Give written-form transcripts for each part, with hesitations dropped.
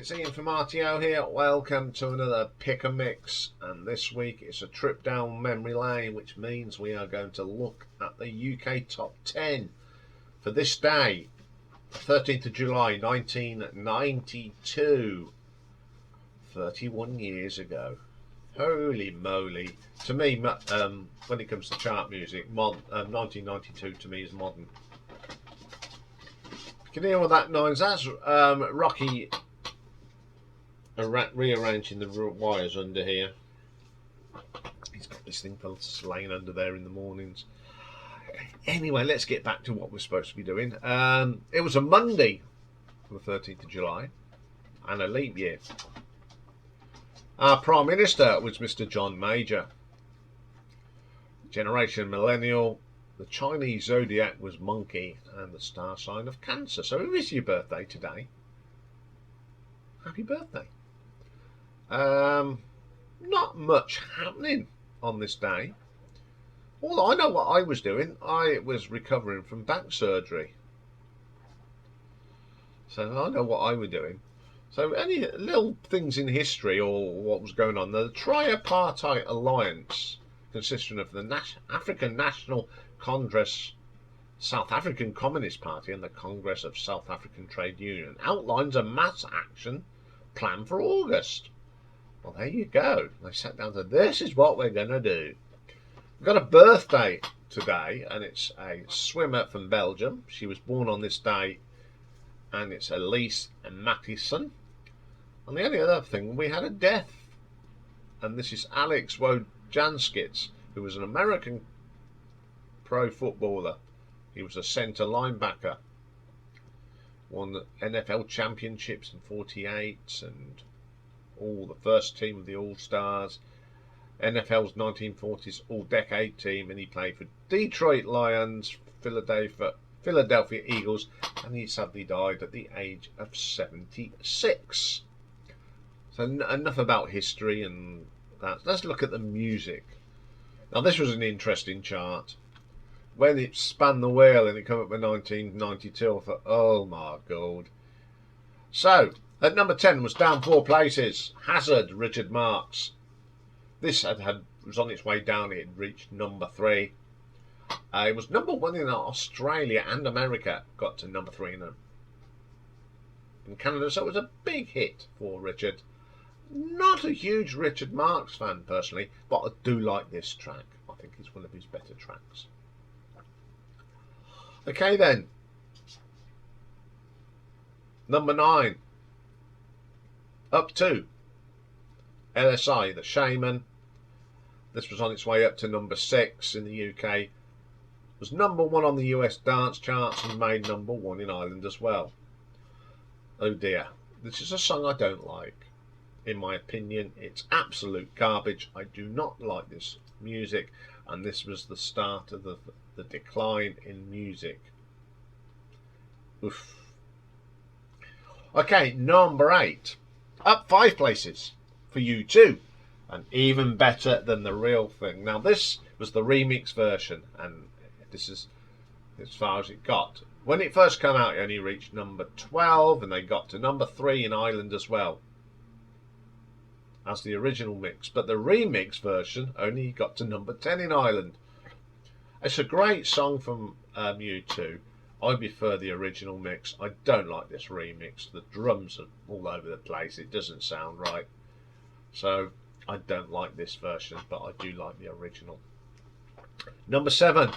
it's Ian from RTO here. Welcome to another Pick a Mix, and this week it's a trip down memory lane, which means we are going to look at the UK Top 10 for this day, 13th of July 1992, 31 years ago. Holy moly. To me, when it comes to chart music, 1992 to me is modern. You can hear all that noise. That's Rocky rearranging the wires under here. He's got this thing laying under there in the mornings. Anyway, let's get back to what we're supposed to be doing. It was a Monday, the 13th of July, and a leap year. Our Prime Minister was Mr. John Major. Generation Millennial. The Chinese zodiac was Monkey, and the star sign of Cancer. So it is your birthday today. Happy birthday. Not much happening on this day. Well, I know what I was doing. I was recovering from back surgery. So I know what I was doing. So any little things in history or what was going on. The Tripartite Alliance, consisting of the African National Congress, South African Communist Party and the Congress of South African Trade Union, outlines a mass action plan for August. Well, there you go. They sat down and said, this is what we're going to do. We've got a birthday today, and it's a swimmer from Belgium. She was born on this day, and it's Elise Mathieson. And the only other thing, we had a death, and this is Alex Wojciechowski, who was an American pro footballer. He was a centre linebacker. Won the NFL championships in '48 and all the first team of the All-Stars. NFL's 1940s All-Decade team, and he played for Detroit Lions, Philadelphia Eagles, and he sadly died at the age of 76. So enough about history and that. Let's look at the music. Now this was an interesting chart. When it spun the wheel and it came up with 1992, I thought, oh my god. So, at number 10 was down 4 places. Hazard, Richard Marx. This was on its way down. It had reached number 3. It was number 1 in Australia and America. Got to number 3 in Canada. So it was a big hit for Richard. Not a huge Richard Marx fan personally, but I do like this track. I think it's one of his better tracks. Okay then. Number 9. Up to LSI, The Shaman. This was on its way up to number 6 in the UK. It was number 1 on the US dance charts and made number 1 in Ireland as well. Oh dear. This is a song I don't like. In my opinion, it's absolute garbage. I do not like this music, and this was the start of the decline in music. Oof. Okay, number 8. Up 5 places for you too, and even better than the real thing. Now this was the remix version, and this is as far as it got. When it first came out, it only reached number 12, and they got to number 3 in Ireland as well as the original mix, but the remix version only got to number 10 in Ireland. It's a great song from U2. I prefer the original mix. I don't like this remix. The drums are all over the place. It doesn't sound right. So I don't like this version, but I do like the original. Number 7.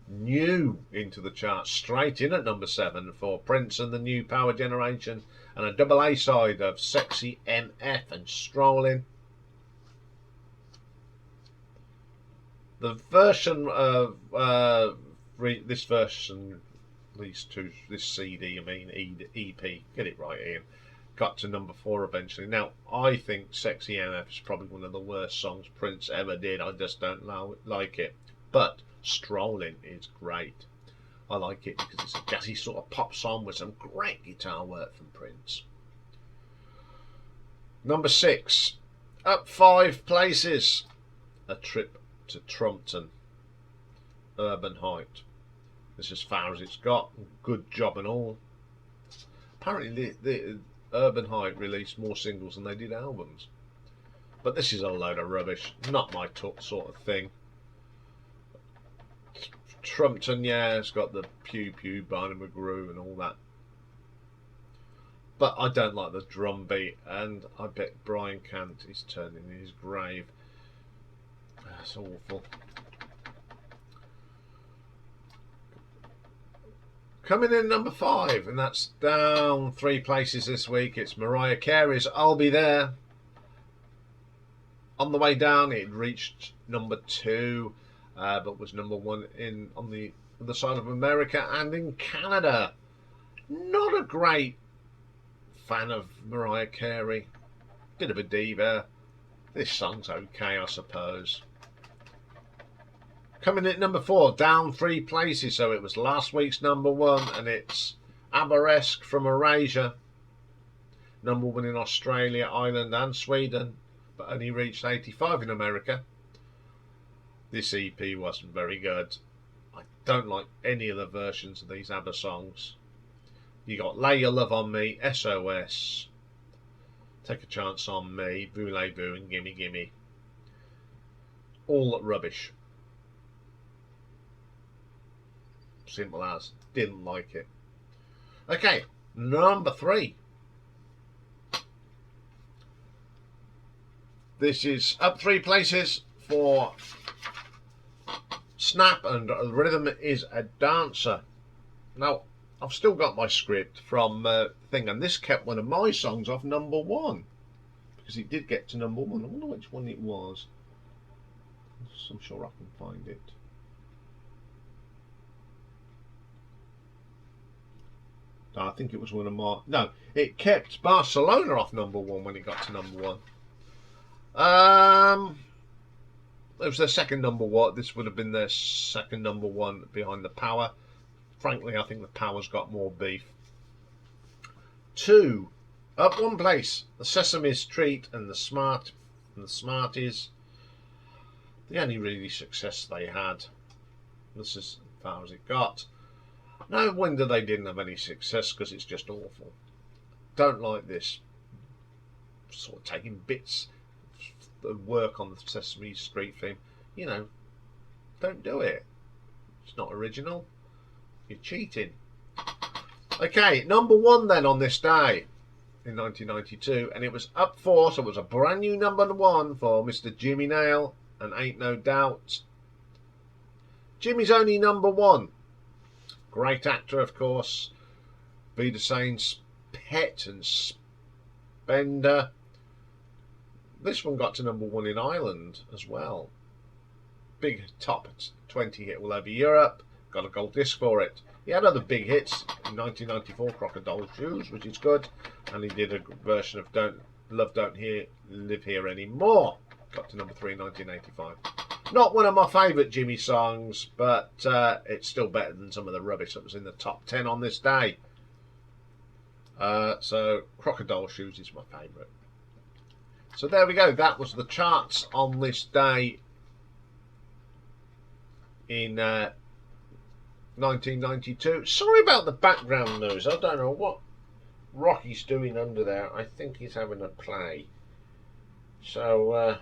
New into the charts. Straight in at number 7 for Prince and the New Power Generation, and a double A side of Sexy MF and Strolling. The version of this version, this CD, I mean EP, get it right, Ian, got to number 4 eventually. Now, I think Sexy MF is probably one of the worst songs Prince ever did. I just don't like it. But Strolling is great. I like it because it's a jazzy sort of pop song with some great guitar work from Prince. Number 6. Up 5 places. A Trip to Trumpton. Urban Height. This is as far as it's got. Good job and all. Apparently Urban Height released more singles than they did albums. But this is a load of rubbish. Not my sort of thing. Trumpton, yeah, it's got the Pew Pew, Barney McGrew and all that. But I don't like the drum beat, and I bet Brian Cant is turning in his grave. That's awful. Coming in number 5, and that's down 3 places this week. It's Mariah Carey's I'll Be There. On the way down, it reached number 2, but was number 1 on the other side of America and in Canada. Not a great fan of Mariah Carey. Bit of a diva. This song's okay, I suppose. Coming in at number 4, down 3 places, so it was last week's number 1, and it's Aberesque from Erasure. Number 1 in Australia, Ireland and Sweden, but only reached 85 in America. This EP wasn't very good. I don't like any of the versions of these ABBA songs. You got Lay Your Love on Me, SOS, Take a Chance on Me, Voulez-Vous and Gimme Gimme. All rubbish. Simple as. Didn't like it. Okay, number 3. This is up 3 places for Snap, and the rhythm is a dancer. Now, I've still got my script from thing, and this kept one of my songs off number 1 because it did get to number 1. I wonder which one it was. I'm sure I can find it. No, I think it was one of my. No, it kept Barcelona off number 1 when it got to number 1. It was their second number 1. This would have been their second number 1 behind The Power. Frankly, I think The Power's got more beef. 2, up 1 place, the Sesame Street and the Smarties. The only really success they had. This is as far as it got. No wonder they didn't have any success, because it's just awful. Don't like this. Sort of taking bits of work on the Sesame Street theme. You know, don't do it. It's not original. You're cheating. Okay, number 1 then on this day in 1992, and it was up 4, so it was a brand new number 1 for Mr. Jimmy Nail and Ain't No Doubt. Jimmy's only number 1. Great actor, of course. Vida Sain's pet and spender. This one got to number 1 in Ireland as well. Big top 20 hit all over Europe. Got a gold disc for it. He had other big hits in 1994, Crocodile Shoes, which is good, and he did a version of Don't Live Here Anymore. Got to number 3 in 1985. Not one of my favourite Jimmy songs, but it's still better than some of the rubbish that was in the top 10 on this day. So Crocodile Shoes is my favourite. So there we go. That was the charts on this day in 1992. Sorry about the background noise. I don't know what Rocky's doing under there. I think he's having a play. So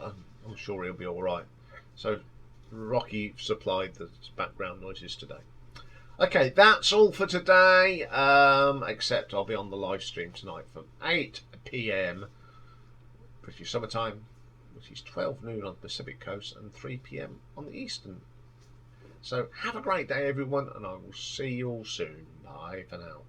I'm sure he'll be all right. So Rocky supplied the background noises today. Okay, that's all for today. Except I'll be on the live stream tonight from 8 p.m. British summertime, which is 12 noon on the Pacific coast and 3 p.m. on the eastern. So have a great day, everyone, and I will see you all soon. Bye for now.